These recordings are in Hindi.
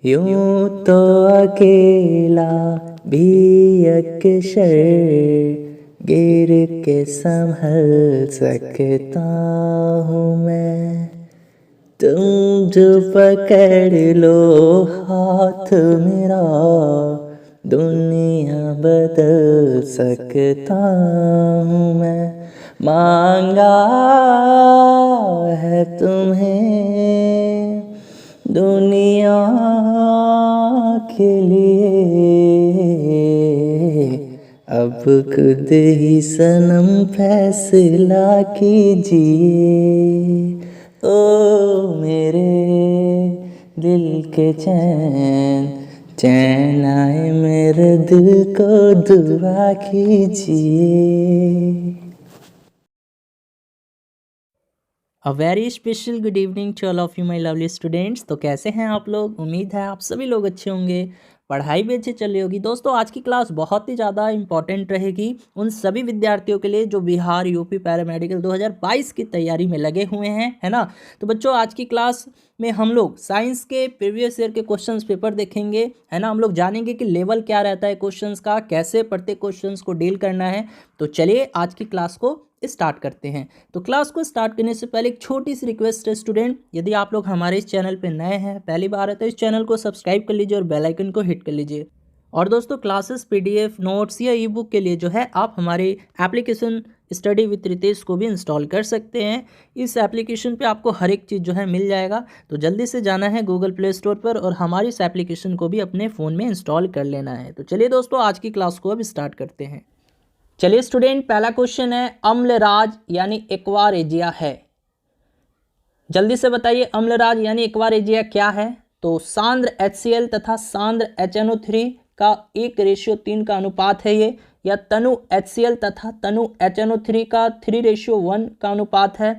यूं तो अकेला भी अक्सर गिर के संभल सकता हूँ मैं। तुम जो पकड़ लो हाथ मेरा, दुनिया बदल सकता हूँ मैं। मांगा है तुम्हें दुनिया के लिए, अब खुद ही सनम फैसला कीजिए। ओ मेरे दिल के चैन, चैन आए मेरे दिल को दुआ कीजिए। A very special good evening to all of you my lovely students. तो कैसे हैं आप लोग? उम्मीद है आप सभी लोग अच्छे होंगे, पढ़ाई भी अच्छी चल रही होगी। दोस्तों आज की क्लास बहुत ही ज़्यादा इंपॉर्टेंट रहेगी उन सभी विद्यार्थियों के लिए जो बिहार यूपी पैरामेडिकल 2022 की तैयारी में लगे हुए हैं, है ना। तो बच्चों आज की क्लास में हम लोग साइंस के प्रीवियस ईयर के क्वेश्चंस पेपर देखेंगे, है ना। हम लोग जानेंगे कि लेवल क्या रहता है क्वेश्चंस का, कैसे प्रत्येक क्वेश्चंस को डील करना है। तो चलिए आज की क्लास को स्टार्ट करते हैं। तो क्लास को स्टार्ट करने से पहले एक छोटी सी रिक्वेस्ट है स्टूडेंट, यदि आप लोग हमारे इस चैनल पे नए हैं, पहली बार है, तो इस चैनल को सब्सक्राइब कर लीजिए और बेल आइकन को हिट कर लीजिए। और दोस्तों क्लासेस पीडीएफ नोट्स या ई बुक के लिए जो है आप हमारे एप्लीकेशन स्टडी विथ रितेश को भी इंस्टॉल कर सकते हैं। इस एप्लीकेशन पे आपको हर एक चीज़ जो है मिल जाएगा। तो जल्दी से जाना है गूगल प्ले स्टोर पर और हमारी इस एप्लीकेशन को भी अपने फ़ोन में इंस्टॉल कर लेना है। तो चलिए दोस्तों आज की क्लास को अब स्टार्ट करते हैं। चलिए स्टूडेंट पहला क्वेश्चन है, अम्लराज यानी एक्वारेजिया है। जल्दी से बताइए अम्लराज यानी एक्वारेजिया क्या है। तो सांद्र HCl तथा सांद्र HNO3 का 1:3 का अनुपात है ये, या तनु HCl तथा तनु HNO3 का 3:1 का अनुपात है,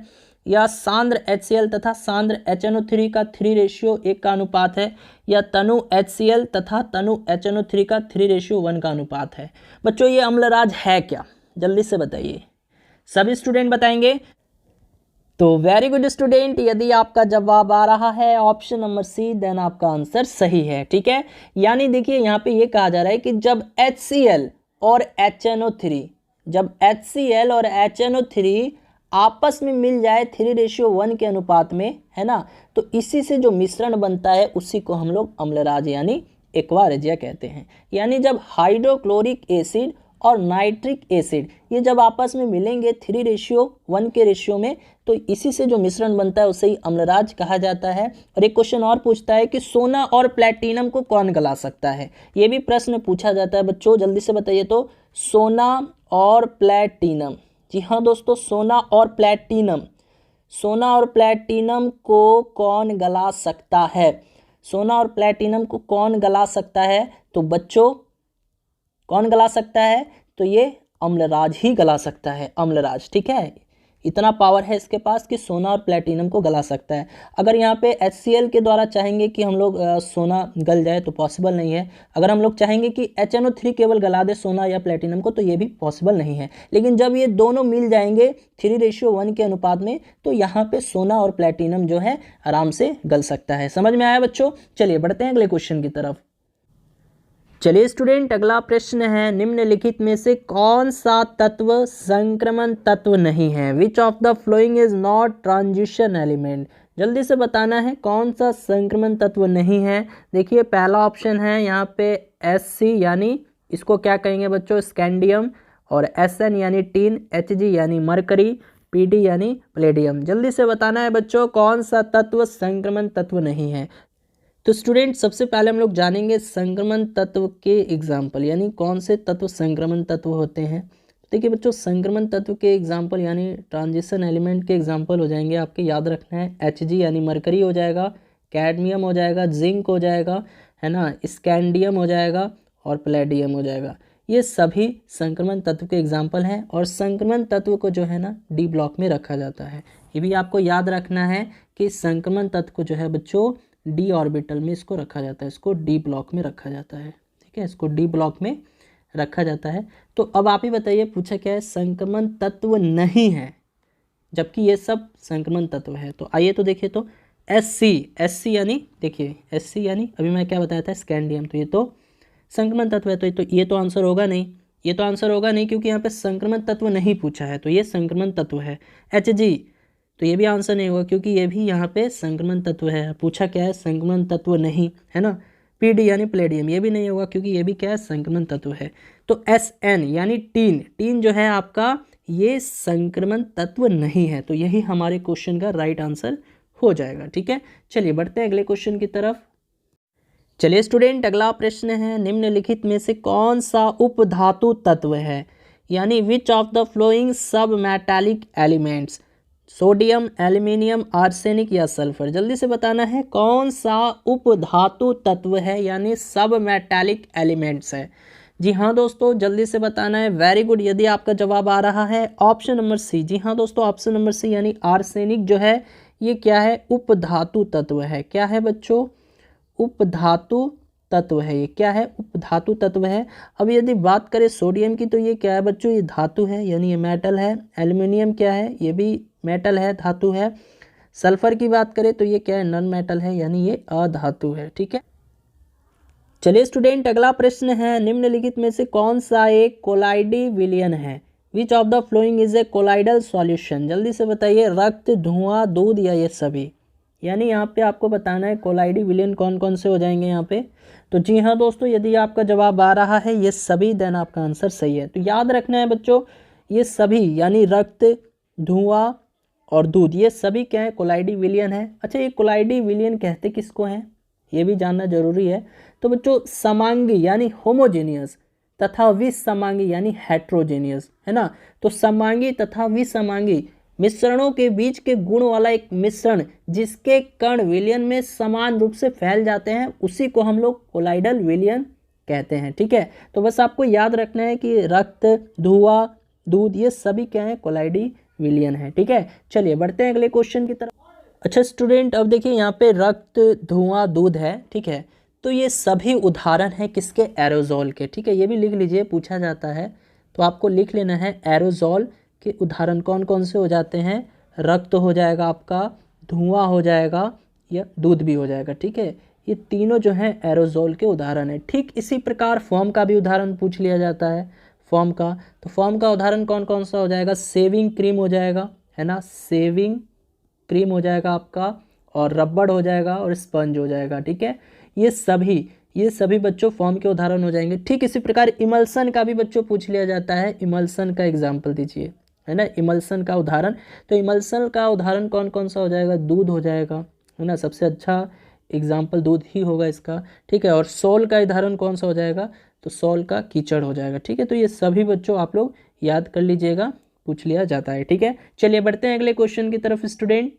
या सांद्र HCl तथा सांद्र HNO3 का 3:1 का अनुपात है, या तनु HCl तथा तनु HNO3 का 3:1 का अनुपात है। बच्चों ये अम्लराज है क्या, जल्दी से बताइए। सभी स्टूडेंट बताएंगे। तो वेरी गुड स्टूडेंट, यदि आपका जवाब आ रहा है ऑप्शन नंबर सी, देन आपका आंसर सही है। ठीक है, यानी देखिए यहाँ पे ये कहा जा रहा है कि जब HCl और HNO3, जब HCl और HNO3 आपस में मिल जाए 3:1 के अनुपात में, है ना, तो इसी से जो मिश्रण बनता है उसी को हम लोग अम्लराज यानी एक्वारेजिया कहते हैं। यानी जब हाइड्रोक्लोरिक एसिड और नाइट्रिक एसिड ये जब आपस में मिलेंगे 3:1 के रेशियो में, तो इसी से जो मिश्रण बनता है उसे ही अम्लराज कहा जाता है। और एक क्वेश्चन और पूछता है कि सोना और प्लैटिनम को कौन गला सकता है, ये भी प्रश्न पूछा जाता है बच्चों, जल्दी से बताइए। तो सोना और प्लैटिनम, जी हाँ दोस्तों, सोना और प्लैटिनम, सोना और प्लैटिनम को कौन गला सकता है, सोना और प्लैटिनम को कौन गला सकता है। तो बच्चों कौन गला सकता है, तो ये अम्लराज ही गला सकता है, अम्लराज। ठीक है, इतना पावर है इसके पास कि सोना और प्लैटिनम को गला सकता है। अगर यहाँ पे HCl के द्वारा चाहेंगे कि हम लोग सोना गल जाए तो पॉसिबल नहीं है। अगर हम लोग चाहेंगे कि HNO3 केवल गला दे सोना या प्लैटिनम को, तो ये भी पॉसिबल नहीं है। लेकिन जब ये दोनों मिल जाएंगे 3:1 के अनुपात में, तो यहाँ पे सोना और प्लैटिनम जो है आराम से गल सकता है। समझ में आया बच्चों? चलिए बढ़ते हैं अगले क्वेश्चन की तरफ। चलिए स्टूडेंट अगला प्रश्न है, निम्नलिखित में से कौन सा तत्व संक्रमण तत्व नहीं है। Which of the flowing is not transition element. जल्दी से बताना है कौन सा संक्रमण तत्व नहीं है। देखिए पहला ऑप्शन है यहाँ पे Sc यानी इसको क्या कहेंगे बच्चों, स्कैंडियम, और Sn यानी टीन, Hg यानी मरकरी, Pd यानी प्लेडियम। जल्दी से बताना है बच्चों कौन सा तत्व संक्रमण तत्व नहीं है। तो स्टूडेंट सबसे पहले हम लोग जानेंगे संक्रमण तत्व के एग्जाम्पल, यानी कौन से तत्व संक्रमण तत्व होते हैं। देखिए बच्चों संक्रमण तत्व के एग्जाम्पल यानी ट्रांजिशन एलिमेंट के एग्जाम्पल हो जाएंगे, आपके याद रखना है Hg यानी मरकरी हो जाएगा, कैडमियम हो जाएगा, जिंक हो जाएगा, है ना, स्कैंडियम हो जाएगा और प्लेडियम हो जाएगा। ये सभी संक्रमण तत्व के एग्जाम्पल हैं और संक्रमण तत्व को जो है ना डी ब्लॉक में रखा जाता है। ये भी आपको याद रखना है कि संक्रमण तत्व को जो है बच्चों डी ऑर्बिटल में इसको रखा जाता है, इसको डी ब्लॉक में रखा जाता है। ठीक है, इसको डी ब्लॉक में रखा जाता है। तो अब आप ही बताइए, पूछा क्या है, संक्रमण तत्व नहीं है जबकि ये सब संक्रमण तत्व है। तो आइए तो देखिए, तो SC यानी देखिए SC यानी अभी मैं क्या बताया था, स्कैंडियम। तो ये तो संक्रमण तत्व है, तो ये तो आंसर होगा नहीं, ये तो आंसर होगा नहीं क्योंकि यहाँ पे संक्रमण तत्व नहीं पूछा है, तो ये संक्रमण तत्व है। Hg, तो ये भी आंसर नहीं होगा क्योंकि ये भी यहाँ पे संक्रमण तत्व है, पूछा क्या है, संक्रमण तत्व नहीं, है ना। Pd यानी प्लेडियम, ये भी नहीं होगा क्योंकि ये भी क्या है, संक्रमण तत्व है। तो Sn यानी टीन जो है आपका, ये संक्रमण तत्व नहीं है, तो यही हमारे क्वेश्चन का राइट आंसर हो जाएगा। ठीक है, चलिए बढ़ते हैं अगले क्वेश्चन की तरफ। चलिए स्टूडेंट, अगला प्रश्न है, निम्नलिखित में से कौन सा उपधातु तत्व है, यानी विच ऑफ द फ्लोइंग सब metallic elements, sodium, aluminium, arsenic या सल्फर। जल्दी से बताना है कौन सा उपधातु तत्व है, यानी सब मेटालिक एलिमेंट्स है। जी हाँ दोस्तों, जल्दी से बताना है। वेरी गुड, यदि आपका जवाब आ रहा है ऑप्शन नंबर सी। जी हाँ दोस्तों, ऑप्शन नंबर सी यानी आर्सेनिक जो है ये क्या है, उपधातु तत्व है। क्या है बच्चों, उपधातु तत्व है। ये क्या है, उपधातु तत्व है। अब यदि बात करें सोडियम की, तो ये क्या है बच्चों, ये धातु है, यानी ये मेटल है। एल्यूमिनियम क्या है, ये भी मेटल है, धातु है। सल्फर की बात करें तो ये क्या है, नॉन मेटल है, यानी ये अधातु है। ठीक है, चलिए स्टूडेंट, अगला प्रश्न है, निम्नलिखित में से कौन सा एक कोलाइडी विलयन है, which of the flowing is a colloidal solution. जल्दी से बताइए, रक्त, धुआं, दूध या ये सभी। यानी यहाँ पे आपको बताना है कोलाइडी विलयन कौन कौन से हो जाएंगे यहाँ पे। तो जी हाँ दोस्तों, यदि आपका जवाब आ रहा है ये सभी, देन आपका आंसर सही है। तो याद रखना है बच्चों, ये सभी यानी रक्त, धुआं और दूध, ये सभी क्या है, कोलाइडी विलयन है। अच्छा, ये कोलाइडी विलयन कहते किसको हैं, ये भी जानना जरूरी है। तो बच्चों, समांगी यानी होमोजेनियस तथा विसमांगी यानी हेट्रोजेनियस, है ना। तो समांगी तथा विसमांगी मिश्रणों के बीच के गुण वाला एक मिश्रण, जिसके कण विलयन में समान रूप से फैल जाते हैं, उसी को हम लोग कोलाइडल विलयन कहते हैं। ठीक है, तो बस आपको याद रखना है कि रक्त, धुआं, दूध, ये सभी क्या है, कोलाइडी विलयन है। ठीक है, चलिए बढ़ते हैं अगले क्वेश्चन की तरफ। अच्छा स्टूडेंट, अब देखिए यहाँ पे रक्त, धुआं, दूध है। ठीक है, तो ये सभी उदाहरण हैं किसके, एरोजोल के। ठीक है, ये भी लिख लीजिए, पूछा जाता है तो आपको लिख लेना है, एरोजोल के उदाहरण कौन कौन से हो जाते हैं। रक्त हो जाएगा आपका, धुआं हो जाएगा, या दूध भी हो जाएगा। ठीक है, ये तीनों जो हैं एरोजोल के उदाहरण हैं। ठीक इसी प्रकार फॉर्म का भी उदाहरण पूछ लिया जाता है, फॉर्म का। तो फॉर्म का उदाहरण कौन कौन सा हो जाएगा, सेविंग क्रीम हो जाएगा, है ना, सेविंग क्रीम हो जाएगा आपका, और रबड़ हो जाएगा, और स्पंज हो जाएगा। ठीक है, ये सभी बच्चों फॉर्म के उदाहरण हो जाएंगे। ठीक इसी प्रकार इमल्सन का भी बच्चों पूछ लिया जाता है, इमल्सन का एग्जाम्पल दीजिए, है ना, इमल्सन का उदाहरण। तो इमल्सन का उदाहरण कौन कौन सा हो जाएगा, दूध हो जाएगा, है ना, सबसे अच्छा एग्जाम्पल दूध ही होगा इसका। ठीक है, और सोल का उदाहरण कौन सा हो जाएगा, तो सोल का कीचड़ हो जाएगा। ठीक है, तो ये सभी बच्चों आप लोग याद कर लीजिएगा, पूछ लिया जाता है। ठीक है, चलिए बढ़ते हैं अगले क्वेश्चन की तरफ स्टूडेंट।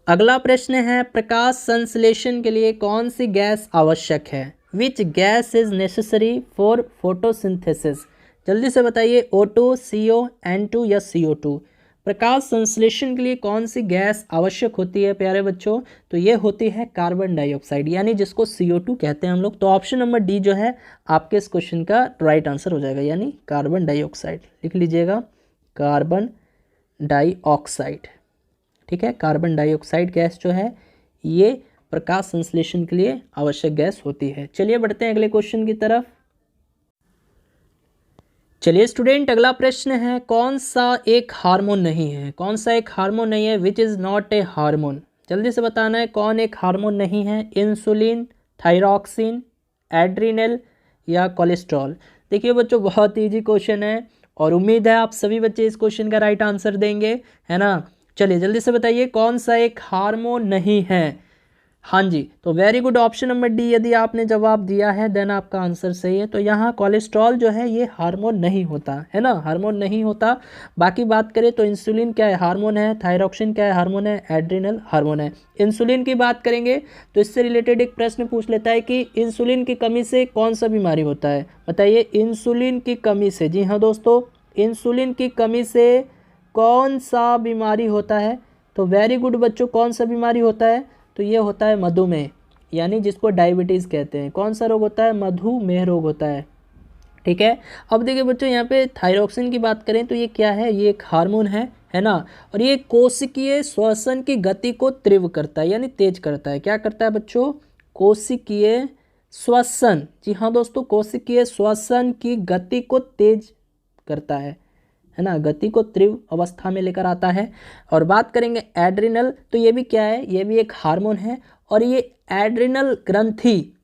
अगला प्रश्न है, प्रकाश संश्लेषण के लिए कौन सी गैस आवश्यक है, which gas is necessary for photosynthesis. जल्दी से बताइए, O2, CO, N2 या CO2। प्रकाश संश्लेषण के लिए कौन सी गैस आवश्यक होती है प्यारे बच्चों, तो ये होती है कार्बन डाइऑक्साइड, यानी जिसको CO2 कहते हैं हम लोग। तो ऑप्शन नंबर डी जो है आपके इस क्वेश्चन का राइट आंसर हो जाएगा, यानी कार्बन डाइऑक्साइड। लिख लीजिएगा, कार्बन डाइऑक्साइड। ठीक है, कार्बन डाइऑक्साइड गैस जो है ये प्रकाश संश्लेषण के लिए आवश्यक गैस होती है। चलिए बढ़ते हैं अगले क्वेश्चन की तरफ। चलिए स्टूडेंट, अगला प्रश्न है, कौन सा एक हार्मोन नहीं है, कौन सा एक हार्मोन नहीं है, which is not a hormone. जल्दी से बताना है कौन एक हार्मोन नहीं है, इंसुलिन, थायरॉक्सिन, एड्रिनल या कोलेस्ट्रॉल। देखिए बच्चों, बहुत ईजी क्वेश्चन है और उम्मीद है आप सभी बच्चे इस क्वेश्चन का राइट आंसर देंगे, है ना। चलिए जल्दी से बताइए, कौन सा एक हार्मोन नहीं है। हाँ जी, तो very good, option number D यदि आपने जवाब दिया है देन आपका आंसर सही है। तो यहाँ कोलेस्ट्रॉल जो है ये हार्मोन नहीं होता, है ना, हार्मोन नहीं होता। बाकी बात करें तो इंसुलिन क्या है, हार्मोन है। थायरॉक्सिन क्या है, हार्मोन है। एड्रिनल हार्मोन है। इंसुलिन की बात करेंगे तो इससे रिलेटेड एक प्रश्न पूछ लेता है कि इंसुलिन की कमी से कौन सा बीमारी होता है, बताइए। इंसुलिन की कमी से, जी हाँ दोस्तों, इंसुलिन की कमी से कौन सा बीमारी होता है, तो वेरी गुड बच्चों, कौन सा बीमारी होता है, तो ये होता है मधुमेह, यानी जिसको डायबिटीज़ कहते हैं। कौन सा रोग होता है, मधुमेह रोग होता है। ठीक है, अब देखिए बच्चों, यहाँ पे थायरॉक्सिन की बात करें तो ये क्या है, ये एक हार्मोन है, है ना। और ये कोशिकीय श्वसन की गति को तीव्र करता है यानी तेज करता है। क्या करता है बच्चों? कोशिकीय श्वसन, जी हाँ दोस्तों, कोशिकीय श्वसन की गति को तेज करता है ना, गति को तीव्र अवस्था में लेकर आता है। और बात करेंगे एड्रिनल, तो ये भी क्या है? ये भी एक हार्मोन है। और ये एड्रिनल ग्रंथि,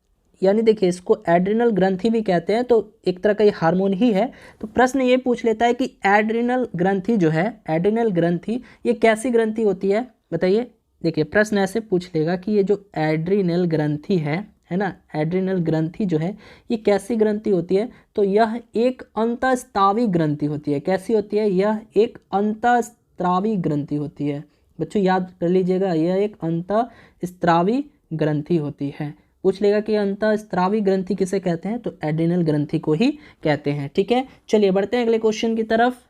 यानी देखिए इसको एड्रिनल ग्रंथि भी कहते हैं, तो एक तरह का ये हार्मोन ही है। तो प्रश्न ये पूछ लेता है कि एड्रिनल ग्रंथि जो है, एड्रिनल ग्रंथि ये कैसी ग्रंथि होती है बताइए। देखिए प्रश्न ऐसे पूछ लेगा कि ये जो एड्रिनल ग्रंथि है ना, एड्रिनल ग्रंथि जो है ये कैसी ग्रंथि होती है? तो यह एक अंतःस्रावी ग्रंथि होती है। कैसी होती है? यह एक अंतःस्रावी ग्रंथि होती है। बच्चों याद कर लीजिएगा, यह एक अंतःस्रावी ग्रंथि होती है। पूछ लेगा कि अंतःस्रावी ग्रंथि किसे कहते हैं? तो एड्रिनल ग्रंथि को ही कहते हैं। ठीक है, चलिए बढ़ते हैं अगले क्वेश्चन की तरफ।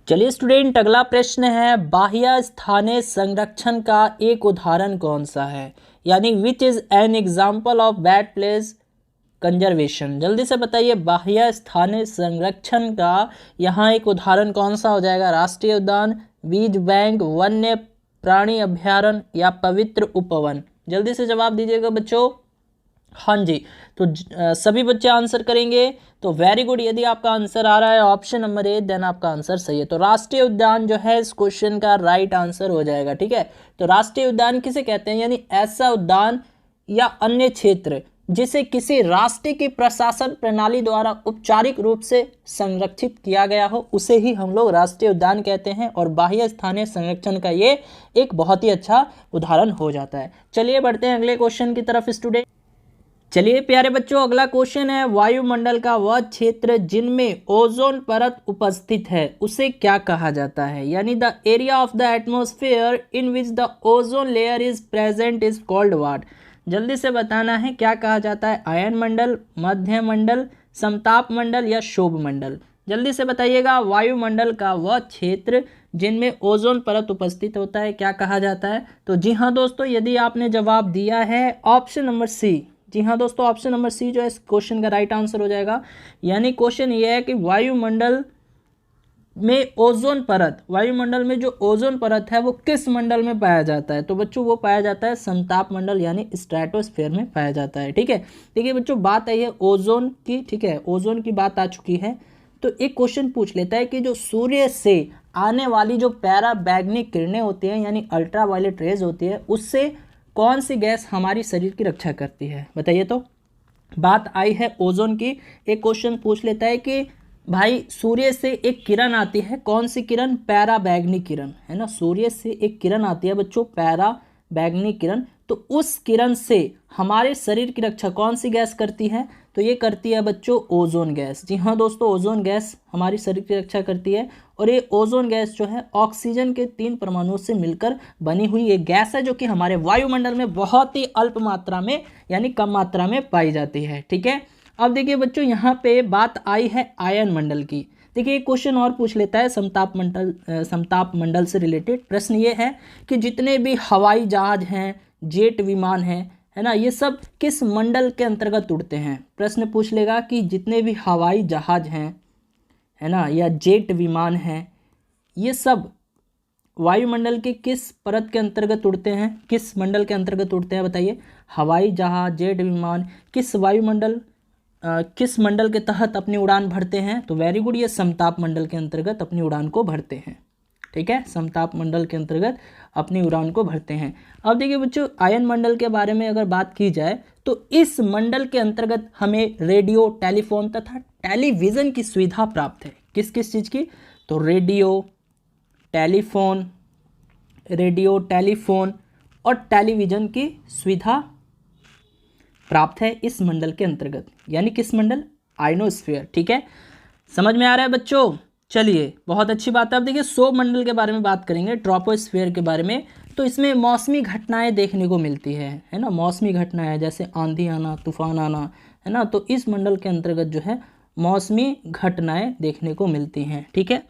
चलिए स्टूडेंट, अगला प्रश्न है बाह्य स्थानीय संरक्षण का एक उदाहरण कौन सा है, यानी which is an example of bad place conservation. जल्दी से बताइए, बाह्य स्थानीय संरक्षण का यहाँ एक उदाहरण कौन सा हो जाएगा? राष्ट्रीय उद्यान, बीज बैंक, वन्य प्राणी अभ्यारण्य या पवित्र उपवन। जल्दी से जवाब दीजिएगा बच्चों। हाँ जी, तो सभी बच्चे आंसर करेंगे, तो वेरी गुड। यदि आपका आंसर आ रहा है ऑप्शन नंबर ए, देन आपका आंसर सही है। तो राष्ट्रीय उद्यान जो है इस क्वेश्चन का राइट आंसर हो जाएगा। ठीक है, तो राष्ट्रीय उद्यान किसे कहते हैं? यानी ऐसा उद्यान या अन्य क्षेत्र जिसे किसी राष्ट्र की प्रशासन प्रणाली द्वारा औपचारिक रूप से संरक्षित किया गया हो, उसे ही हम लोग राष्ट्रीय उद्यान कहते हैं। और बाह्य स्थानीय संरक्षण का ये एक बहुत ही अच्छा उदाहरण हो जाता है। चलिए बढ़ते हैं अगले क्वेश्चन की तरफ स्टूडेंट। चलिए प्यारे बच्चों, अगला क्वेश्चन है वायुमंडल का वह क्षेत्र जिनमें ओजोन परत उपस्थित है उसे क्या कहा जाता है? यानी the area of the atmosphere in which the ozone layer is present is called what. जल्दी से बताना है, क्या कहा जाता है? आयन मंडल, मध्य मंडल, समताप मंडल या शोभ मंडल। जल्दी से बताइएगा, वायुमंडल का वह क्षेत्र जिनमें ओजोन परत उपस्थित होता है क्या कहा जाता है? तो जी हाँ दोस्तों, यदि आपने जवाब दिया है ऑप्शन नंबर सी, जी हाँ दोस्तों, ऑप्शन नंबर सी जो है इस क्वेश्चन का राइट आंसर हो जाएगा। यानी क्वेश्चन ये है कि वायुमंडल में ओजोन परत, वायुमंडल में जो ओजोन परत है वो किस मंडल में पाया जाता है? तो बच्चों वो पाया जाता है समताप मंडल यानी स्ट्रेटोस्फेयर में पाया जाता है। ठीक है, देखिए बच्चों बात आई है ओजोन की। ठीक है, ओजोन की बात आ चुकी है, तो एक क्वेश्चन पूछ लेता है कि जो सूर्य से आने वाली जो पैराबैंगनी किरणें होती हैं यानी अल्ट्रावायलेट रेज होती है, उससे कौन सी गैस हमारी शरीर की रक्षा करती है? बताइए। तो बात आई है ओजोन की, एक क्वेश्चन पूछ लेता है कि भाई सूर्य से एक किरण आती है, कौन सी किरण? पैराबैंगनी किरण, है ना। सूर्य से एक किरण आती है बच्चों, पैराबैंगनी किरण, तो उस किरण से हमारे शरीर की रक्षा कौन सी गैस करती है? तो ये करती है बच्चों ओजोन गैस। जी हाँ दोस्तों, ओजोन गैस हमारी शरीर की रक्षा करती है। और ये ओजोन गैस जो है ऑक्सीजन के 3 परमाणुओं से मिलकर बनी हुई एक गैस है, जो कि हमारे वायुमंडल में बहुत ही अल्प मात्रा में यानी कम मात्रा में पाई जाती है। ठीक है, अब देखिए बच्चों यहाँ पे बात आई है आयन मंडल की। देखिए एक क्वेश्चन और पूछ लेता है समताप मंडल से रिलेटेड। प्रश्न ये है कि जितने भी हवाई जहाज हैं, जेट विमान हैं, है ना, ये सब किस मंडल के अंतर्गत उड़ते हैं? प्रश्न पूछ लेगा कि जितने भी हवाई जहाज हैं, है ना, या जेट विमान हैं, ये सब वायुमंडल के किस परत के अंतर्गत उड़ते हैं? किस मंडल के अंतर्गत उड़ते हैं बताइए। हवाई जहाज, जेट विमान किस किस मंडल के तहत अपनी उड़ान भरते हैं? तो वेरी गुड, ये समताप मंडल के अंतर्गत अपनी उड़ान को भरते हैं। ठीक है, समताप मंडल के अंतर्गत अपनी उड़ान को भरते हैं। अब देखिए बच्चों, आयन मंडल के बारे में अगर बात की जाए तो इस मंडल के अंतर्गत हमें रेडियो, टेलीफोन तथा टेलीविज़न की सुविधा प्राप्त है। किस किस चीज़ की? तो रेडियो, टेलीफोन और टेलीविज़न की सुविधा प्राप्त है इस मंडल के अंतर्गत। यानी किस मंडल? आयनोस्फीयर। ठीक है, समझ में आ रहा है बच्चों? चलिए, बहुत अच्छी बात है। अब देखिए सौर मंडल के बारे में बात करेंगे, ट्रोपोस्फीयर के बारे में। तो इसमें मौसमी घटनाएं देखने को मिलती है ना, मौसमी घटनाएं जैसे आंधी आना, तूफान आना, है ना, तो इस मंडल के अंतर्गत जो है मौसमी घटनाएं देखने को मिलती हैं। ठीक है,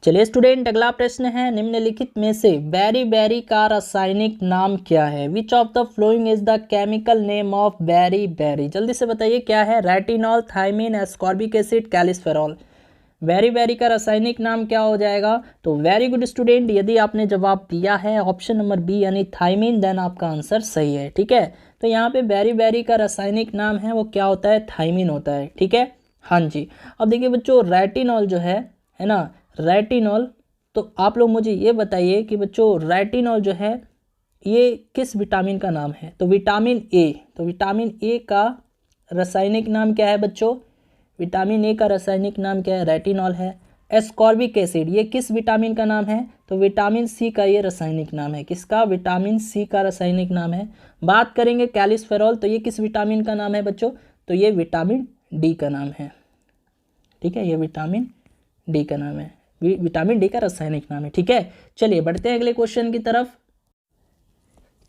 चलिए स्टूडेंट, अगला प्रश्न है निम्नलिखित में से बेरी का रासायनिक नाम क्या है? Which of the flowing is the chemical name of berry? जल्दी से बताइए क्या है? Retinol, thiamine, ascorbic acid, calciferol. Very very का रासायनिक नाम क्या हो जाएगा? तो वेरी गुड स्टूडेंट, यदि आपने जवाब दिया है ऑप्शन नंबर बी यानी थाइमिन, देन आपका आंसर सही है। ठीक है, तो यहाँ पे बेरी बेरी का रासायनिक नाम है वो क्या होता है? थाइमिन होता है। ठीक है, हाँ जी। अब देखिए बच्चों, रेटिनॉल जो है ना, रेटिनॉल, तो आप लोग मुझे ये बताइए कि बच्चों रेटिनॉल जो है ये किस विटामिन का नाम है? तो विटामिन ए, तो विटामिन ए का रासायनिक नाम क्या है बच्चों? विटामिन ए का रासायनिक नाम क्या है? रेटिनॉल है। एस्कॉर्बिक एसिड, ये किस विटामिन का नाम है? तो विटामिन सी का ये रासायनिक नाम है। किसका? विटामिन सी का रासायनिक नाम है। बात करेंगे कैलिसफेरॉल, तो ये किस विटामिन का नाम है बच्चों? तो ये विटामिन डी का नाम है। ठीक है, ये विटामिन डी का नाम है, विटामिन डी का रासायनिक नाम है। ठीक है, चलिए बढ़ते हैं अगले क्वेश्चन की तरफ।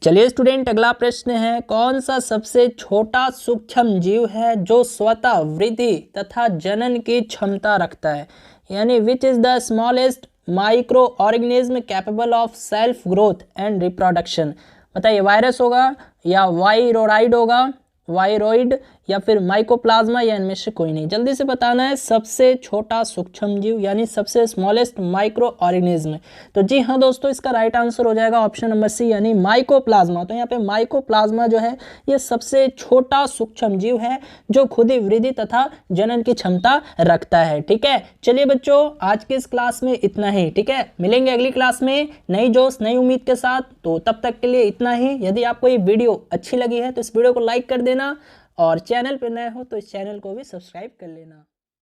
चलिए स्टूडेंट, अगला प्रश्न है, कौन सा सबसे छोटा सूक्ष्म जीव है जो स्वतः वृद्धि तथा जनन की क्षमता रखता है? यानी which is the smallest micro organism capable of self growth and reproduction? बताइए, वायरस होगा या वाइरोराइड होगा, वायरोइड, या फिर माइकोप्लाज्मा, या इनमें से कोई नहीं? जल्दी से बताना है सबसे छोटा सूक्ष्म जीव यानी सबसे स्मॉलेस्ट माइक्रो ऑर्गेनिज्म। तो जी हाँ दोस्तों, इसका राइट आंसर हो जाएगा ऑप्शन नंबर सी यानी माइकोप्लाज्मा। तो यहाँ पे माइकोप्लाज्मा जो है ये सबसे छोटा सूक्ष्म जीव है जो खुद ही वृद्धि तथा जनन की क्षमता रखता है। ठीक है, चलिए बच्चों, आज के इस क्लास में इतना ही। ठीक है, मिलेंगे अगली क्लास में नई जोश नई उम्मीद के साथ। तो तब तक के लिए इतना ही। यदि आपको ये वीडियो अच्छी लगी है तो इस वीडियो को लाइक कर देना, और चैनल पर नए हो तो इस चैनल को भी सब्सक्राइब कर लेना।